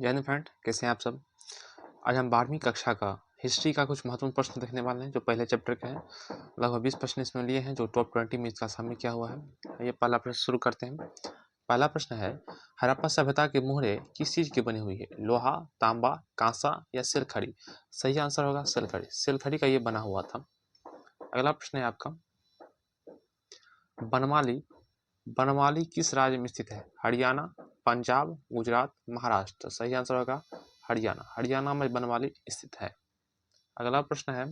जय हिंद फ्रेंड, कैसे हैं आप सब। आज हम 12वीं कक्षा का हिस्ट्री का कुछ महत्वपूर्ण प्रश्न देखने वाले हैं जो पहले चैप्टर के हैं। लगभग 20 प्रश्न इसमें लिए हैं जो टॉप 20 में इसका शामिल किया हुआ है। ये पहला प्रश्न शुरू करते हैं। पहला प्रश्न है, हड़प्पा सभ्यता के मोहरे किस चीज की बनी हुई है? लोहा, तांबा, कांसा या सिलखड़ी? सही आंसर होगा सिलखड़ी। सिलखड़ी का ये बना हुआ था। अगला प्रश्न है आपका, बनमाली बनमाली किस राज्य में स्थित है? हरियाणा, पंजाब, गुजरात, महाराष्ट्र? सही आंसर होगा हरियाणा। हरियाणा में बनमाली स्थित है। अगला प्रश्न है,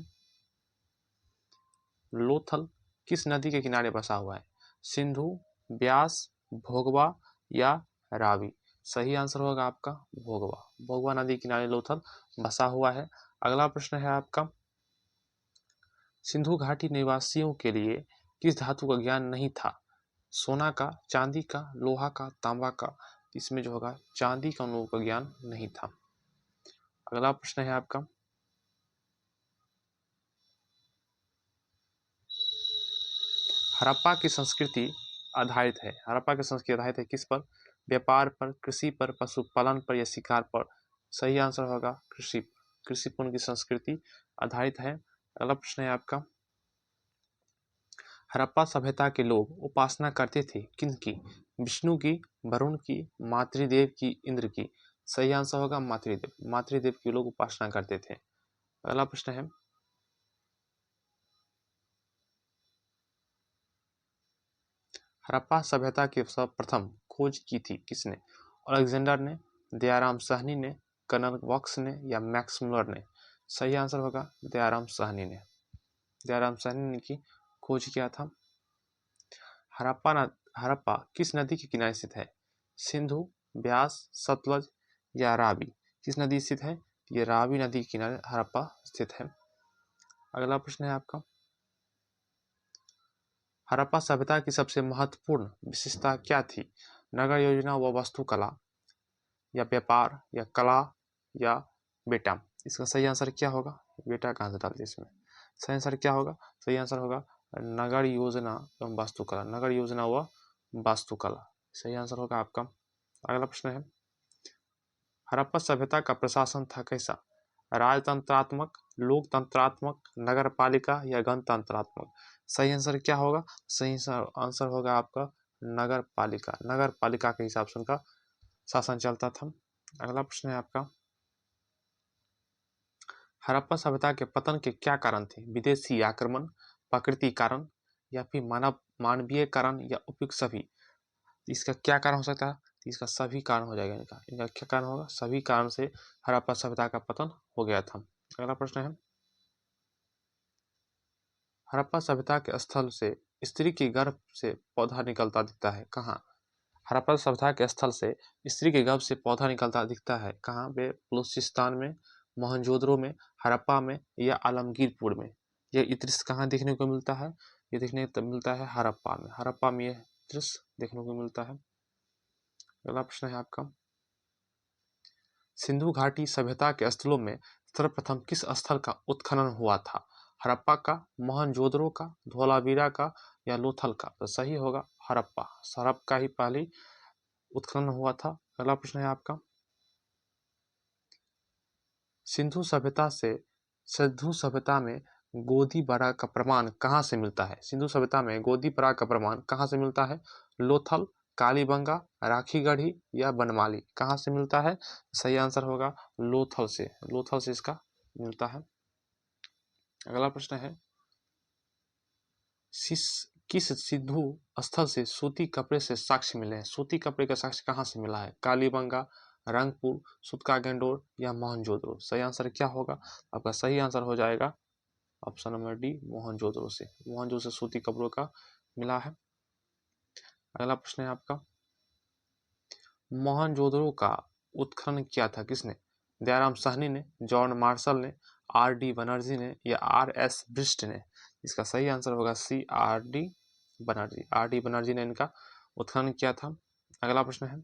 लोथल किस नदी के किनारे बसा हुआ है? सिंधु, ब्यास, भोगवा या रावी? सही आंसर होगा आपका भोगवा। भोगवा नदी के किनारे लोथल बसा हुआ है। अगला प्रश्न है आपका, सिंधु घाटी निवासियों के लिए किस धातु का ज्ञान नहीं था? सोना का, चांदी का, लोहा का, तांबा का? इसमें जो होगा चांदी का उन लोगों का ज्ञान नहीं था। अगला प्रश्न है आपका, हड़प्पा की संस्कृति आधारित है। हड़प्पा की संस्कृति आधारित है किस पर? व्यापार पर, कृषि पर, पशुपालन पर या शिकार पर? सही आंसर होगा कृषि पर। कृषि पर उनकी संस्कृति आधारित है। अगला प्रश्न है आपका, हड़प्पा सभ्यता के लोग उपासना करते थे किनकी? विष्णु की, वरुण की, मातृदेव की, इंद्र की? सही आंसर होगा मातृदेव। मातृदेव की लोग उपासना करते थे। अगला प्रश्न है, हड़प्पा सभ्यता की सर्वप्रथम खोज की थी किसने? अलेक्जेंडर ने, दयाराम साहनी ने, कर्नल वॉक्स ने या मैक्स मुलर ने? सही आंसर होगा दयाराम साहनी ने। दयाराम साहनी ने की खोज किया था। हड़प्पा किस नदी के किनारे स्थित है? सिंधु, ब्यास, सतलज या रावी? किस नदी स्थित है? ये रावी नदी के किनारे हड़प्पा स्थित है। अगला प्रश्न है आपका, हड़प्पा सभ्यता की सबसे महत्वपूर्ण विशेषता क्या थी? नगर योजना व वास्तुकला या व्यापार या कला या बेटा? इसका सही आंसर क्या होगा? बेटा कहाँ से डाल दिया इसमें? सही आंसर क्या होगा? सही आंसर होगा नगर योजना एवं वास्तुकला। नगर योजना व वास्तुकला सही आंसर होगा आपका। अगला प्रश्न है, हड़प्पा सभ्यता का प्रशासन था कैसा? राजतंत्रात्मक, लोकतंत्रात्मक, नगरपालिका या गणतंत्रात्मक? सही आंसर क्या होगा? सही आंसर होगा आपका नगर पालिका। नगर पालिका के हिसाब से उनका शासन चलता था। अगला प्रश्न है आपका, हड़प्पा सभ्यता के पतन के क्या कारण थे? विदेशी आक्रमण, प्रकृति कारण या फिर मानवीय कारण या उपयुक्त सभी? इसका क्या कारण हो सकता है? इसका सभी कारण हो जाएगा। इनका क्या कारण होगा? सभी कारण से हड़प्पा सभ्यता का पतन हो गया था। अगला प्रश्न है, हड़प्पा सभ्यता के स्थल से स्त्री के गर्भ से पौधा निकलता दिखता है कहाँ? हड़प्पा सभ्यता के स्थल से स्त्री के गर्भ से पौधा निकलता दिखता है कहाँ? वे बलूचिस्तान में, मोहनजोदड़ो में, हड़प्पा में या आलमगीरपुर में? ये दृश्य कहाँ देखने को मिलता है? ये देखने को मिलता है हड़प्पा में। हड़प्पा में यह दृश्य देखने को मिलता है। अगला प्रश्न है आपका, सिंधु घाटी सभ्यता के स्थलों में सर्वप्रथम किस स्थल का उत्खनन हुआ था? हड़प्पा का, मोहनजोदड़ो का, धोलावीरा का या लोथल का? तो सही होगा हड़प्पा। हड़प्पा का ही पहले उत्खनन हुआ था। अगला प्रश्न है आपका, सिंधु सभ्यता में गोदी बरा का प्रमाण कहाँ से मिलता है? सिंधु सभ्यता में गोदी बरा का प्रमाण कहाँ से मिलता है? लोथल, कालीबंगा, राखीगढ़ी या बनमाली? कहाँ से मिलता है? सही आंसर होगा लोथल से। लोथल से इसका मिलता है। अगला प्रश्न है, किस सिंधु स्थल से सूती कपड़े से साक्ष्य मिले हैं? सूती कपड़े का साक्ष्य कहाँ से मिला है? कालीबंगा, रंगपुर, सुतका गेंडोर या मोहनजोदड़ो? सही आंसर क्या होगा? आपका सही आंसर हो जाएगा ऑप्शन नंबर डी, मोहनजोदड़ो से। मोहनजोदड़ो से सूती कपड़ों का मिला है। अगला प्रश्न है आपका, मोहनजोदड़ो का उत्खनन किया था किसने? दयाराम साहनी ने, जॉन मार्शल ने, आर डी बनर्जी ने या आर एस ब्रिस्ट ने? इसका सही आंसर होगा C, R D Banerjee. R D Banerjee ने इनका उत्खनन किया था। अगला प्रश्न है,